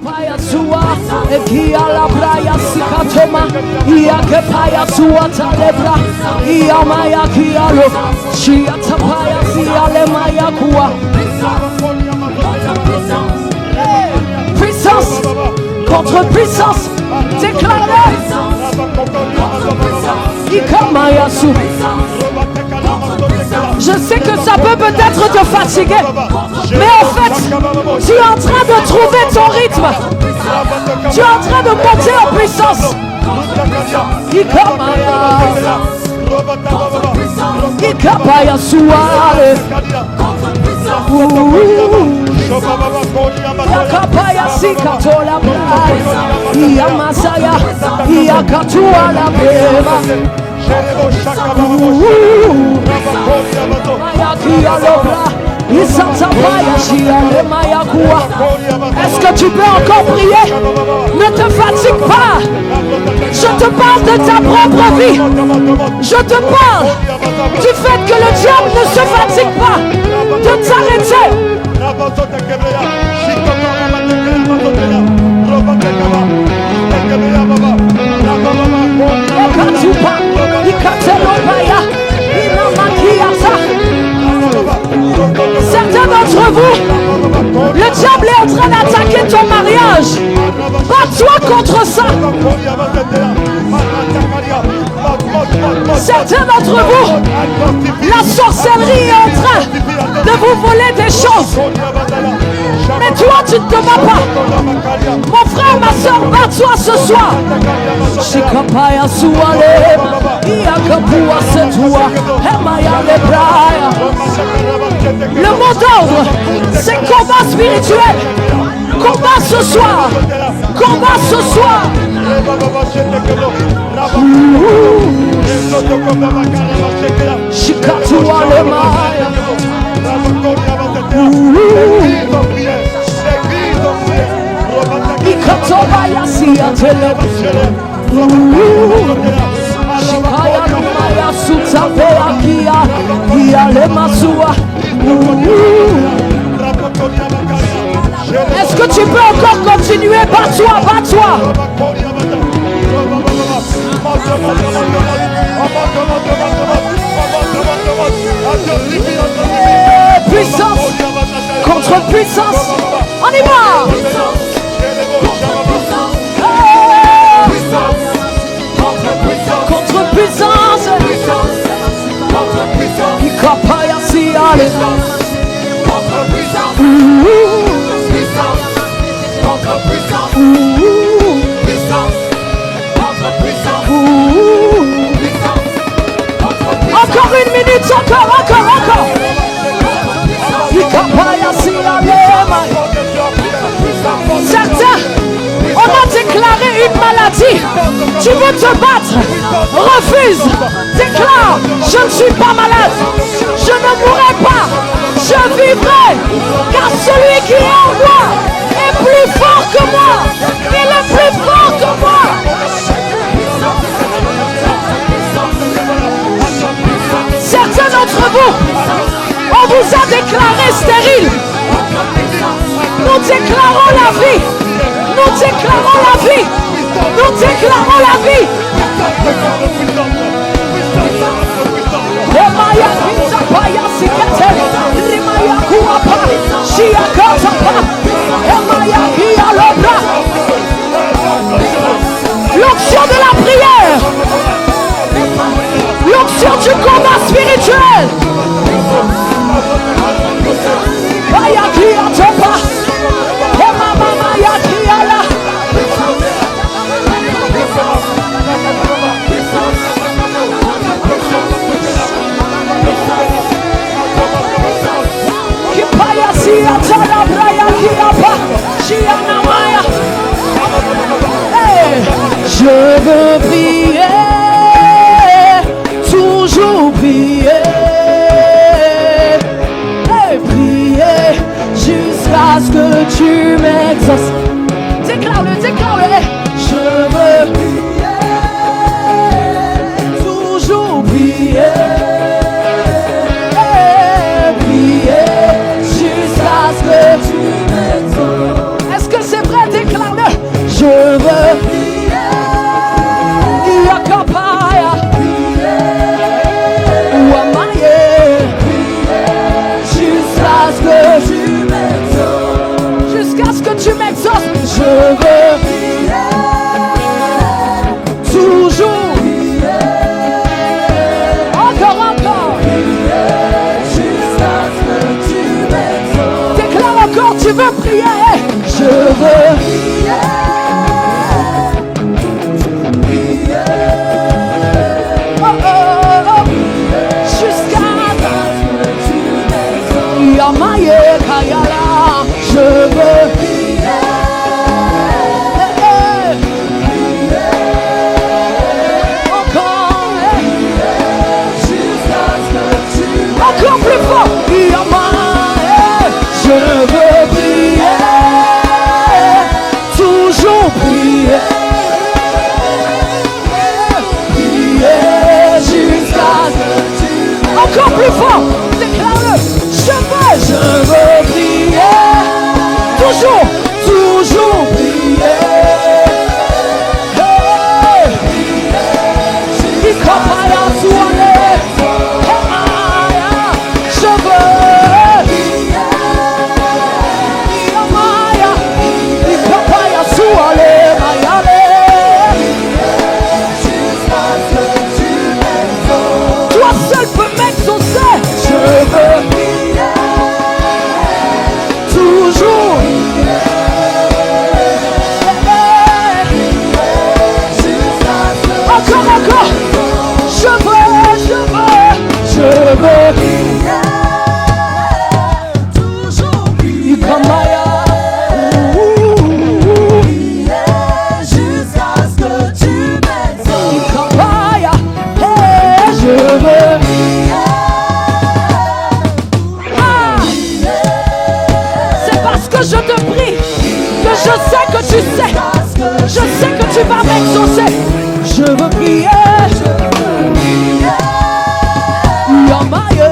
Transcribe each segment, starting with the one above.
Paya sua, ekia la braya sikatoma, ia ke paya sua talebra, ia maya kialo, shia tapaya siale maya kuwa. Puissance contre puissance, déclarez. Je sais que ça peut peut-être te fatiguer, mais en fait, tu es en train de trouver ton rythme. Tu es en train de monter en puissance. Ikapaya suare. Yakapaya sikatola brai. Iamasaya. Iakatua la bema. Mayakia lobra. Est-ce que tu peux encore prier? Ne te fatigue pas. Je te parle de ta propre vie. Je te parle du fait que le diable ne se fatigue pas de t'arrêter. Certains d'entre vous, le diable est en train d'attaquer ton mariage. Bats-toi contre ça. Certains d'entre vous, la sorcellerie est en train de vous voler des choses. Mais toi, tu ne te bats pas. Mon frère, ma soeur, bats-toi ce soir. Le mot d'ordre, c'est combat spirituel. Combat ce soir. Combat ce soir. Shikatua le maya. Ikatoba yasia tele. Shikaya lumaya sutape akia. Iale masua. Est-ce que tu peux encore continuer? Bats-toi, bats-toi. Puissance contre puissance. On y va. Contre puissance. Ikapaya siale. Encore une minute, encore. Certains, on a déclaré une maladie. Tu veux te battre? Refuse. Déclare, je ne suis pas malade. Je ne mourrai pas. Je vivrai. Car celui qui est en moi est plus fort que moi. Il est plus fort que moi. Certains d'entre vous, on vous a déclaré stérile. Nous déclarons la vie. Nous déclarons la vie. Nous déclarons la vie. L'onction de la prière. L'onction du combat spirituel. Je veux prier, toujours prier, et prier jusqu'à ce que tu m'exauces. Déclare-le, déclare-le. Je veux prier, toujours prier, et prier jusqu'à ce que tu m'exauces. Est-ce que c'est vrai? Déclare. je veux prier. Yakapaya, Wamaye, jusqu'à ce que tu m'exauces. Jusqu'à ce que tu m'exauces, je veux prier. Toujours prier. Encore, jusqu'à ce que tu m'exauces. Déclare encore, tu veux prier. Je veux prier. Yamaye Kayala, je veux prier. Encore, jusqu'à ce que tu m'exauces. Encore plus fort. Yamaye, je veux prier. Toujours prier. Prier jusqu'à ce que tu m'exauces. Encore plus fort. Déclare-le. Je veux prier, toujours prier. Hey. Ikapaya suale, je veux prier. Yamaya, Ikapaya suale, mayale. Toi seul peux m'exaucer. Je veux prier. Toujours encore je veux toujours prier comme jusqu'à ce que tu m'exauces. Je veux que je te prie, que je sais que tu sais, je sais que tu vas m'exaucer. Je veux prier, Yamaye,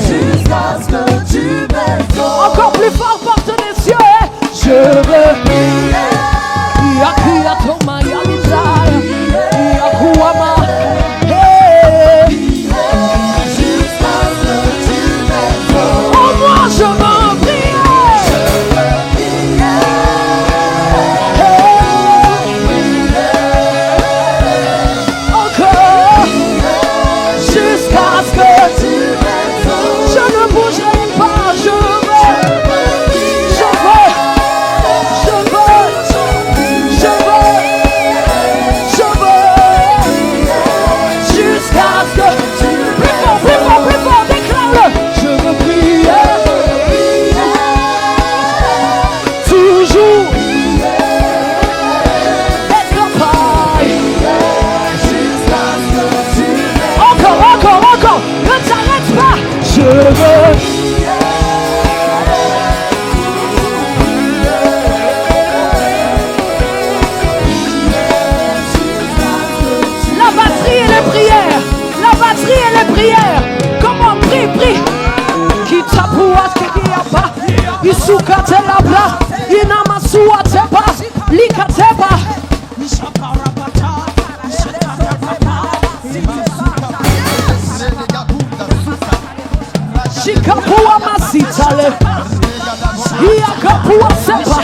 jusqu'à ce que tu m'exauces. Encore plus fort, porte les cieux. Je veux prier, Yakiyatoma Yalizaya, Yakuama. Je veux prier. Encore jusqu'à ce que tu m'exauces. Je ne bougerai pas. Je veux jusqu'à ce que tu m'exauces. Plus fort, déclare-le. Je veux prier. Toujours encore, ne t'arrête pas. Je veux la batterie et les prières. La batterie et les prières. Comment prie. Qui t'apouat, qui n'y a pas. Isukate la bla. Inamasua tepa. Lika tepa. Shikapua masitale. Iakapua sepa.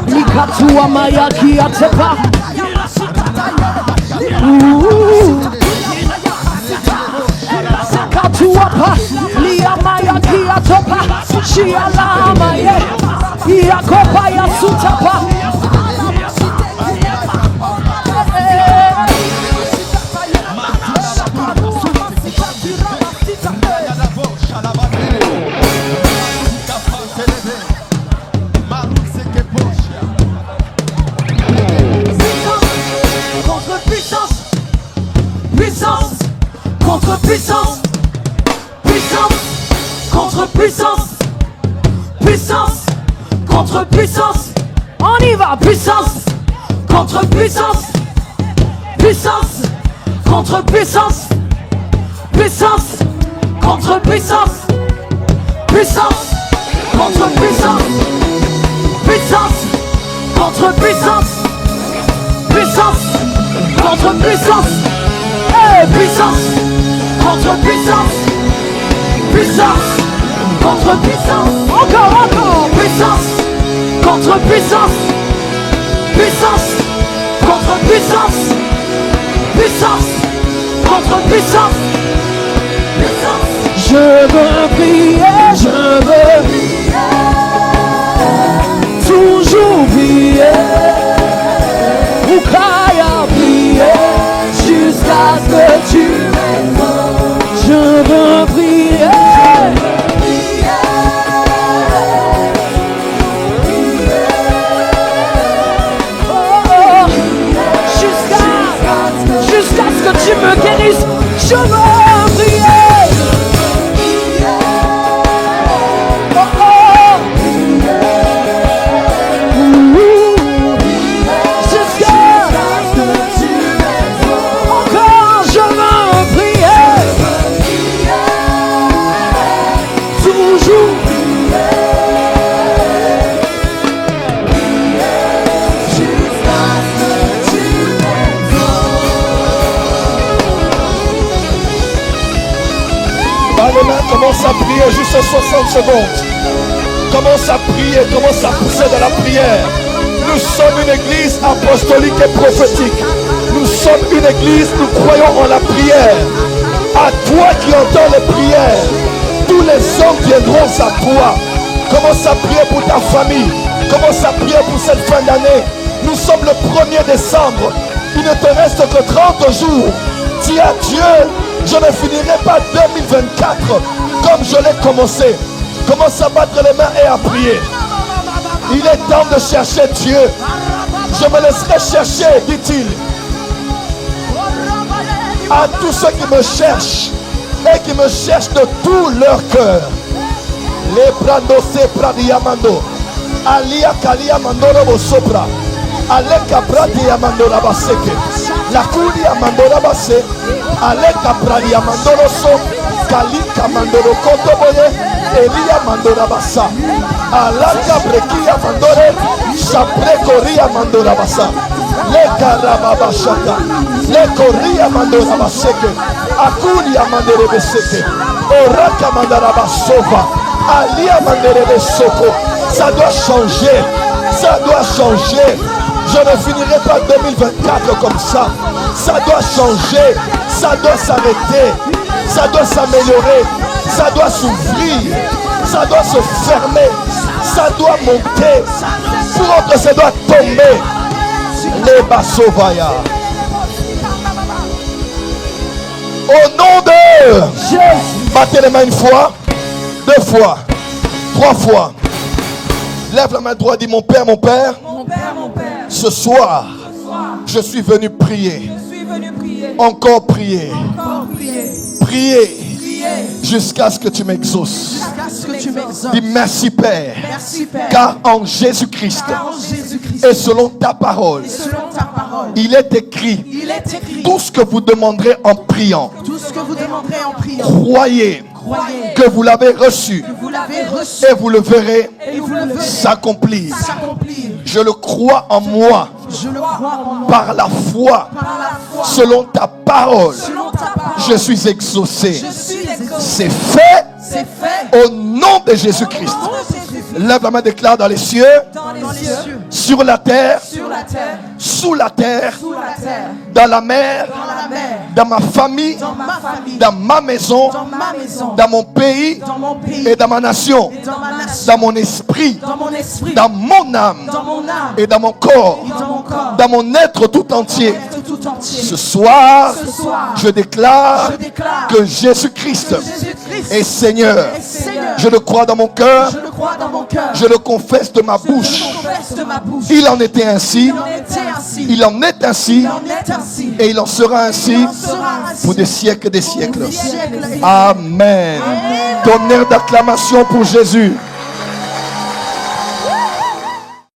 Likatua mayaki atepa. Sekatuapa. Liamayaki atopa. Shialama ye. Iakopa ya sutapa. Puissance contre puissance, puissance contre puissance. On y va, puissance contre puissance, puissance contre puissance, puissance contre puissance, puissance contre contre puissance, puissance, contre puissance, puissance, contre puissance, puissance, contre puissance, puissance, contre puissance, encore, puissance, contre puissance, puissance, contre puissance, puissance, contre puissance, puissance. Je veux prier, je veux prier, toujours prier, ou qu'à prier, jusqu'à ce que tu m'aimes. Je veux prier, jusqu'à ce que tu me guérisses. Je veux prier. Commence à prier juste 60 secondes. Commence à prier, commence à pousser dans la prière. Nous sommes une église apostolique et prophétique. Nous sommes une église, nous croyons en la prière. À toi qui entends les prières, tous les hommes viendront à toi. Commence à prier pour ta famille. Commence à prier pour cette fin d'année. Nous sommes le 1er décembre. Il ne te reste que 30 jours. Dis à Dieu, je ne finirai pas 2024 comme je l'ai commencé. Commence à battre les mains et à prier. Il est temps de chercher Dieu. Je me laisserai chercher, dit-il. À tous ceux qui me cherchent et qui me cherchent de tout leur cœur. Les brando se pradiamando. Alia kalia mandoro sopra. Aleka pradiamando baseke. La curia mandora base. Aleka pradiamando so. Kalika mandoro kotoboye. Elia mandora basa. Alaka brekia mandore. Sapre koria mandora basa. Le karababa shaka. Le koria mandora baseke. Akuria mandere beseke. Oraka mandara basova. Alia mandere besoko. Ça doit changer. Ça doit changer. Je ne finirai pas 2024 comme ça. Ça doit changer. Ça doit s'arrêter. Ça doit s'améliorer. Ça doit s'ouvrir. Ça doit se fermer. Ça doit monter. Pour autre, ça doit tomber. Les Bassovaya. Au nom de Jésus. Battez les mains une fois, 2 fois, 3 fois. Lève la main droite, dis mon Père, mon Père. Mon Père, mon Père. Ce soir, je suis venu prier. Encore prier. Prier. Jusqu'à ce que tu m'exauces. Dis merci Père. Car en Jésus-Christ et selon ta parole, il est écrit, tout ce que vous demanderez en priant, croyez que vous l'avez reçu et vous le verrez s'accomplir. Je le crois en moi par la foi selon ta parole. Je suis exaucé. C'est fait au nom de Jésus-Christ. Lève la main, déclare dans les cieux, sur la terre, sous la terre, dans la mer, dans ma famille, dans ma maison, dans mon pays et dans ma nation, dans mon esprit, dans mon âme et dans mon corps, dans mon être tout entier. Ce soir, je déclare que Jésus-Christ est Seigneur. Je le crois dans mon cœur. Je le confesse de ma bouche. Il en était ainsi. Il en est ainsi. Et il en sera ainsi pour des siècles et des siècles. Amen. Tonnerre d'acclamation pour Jésus.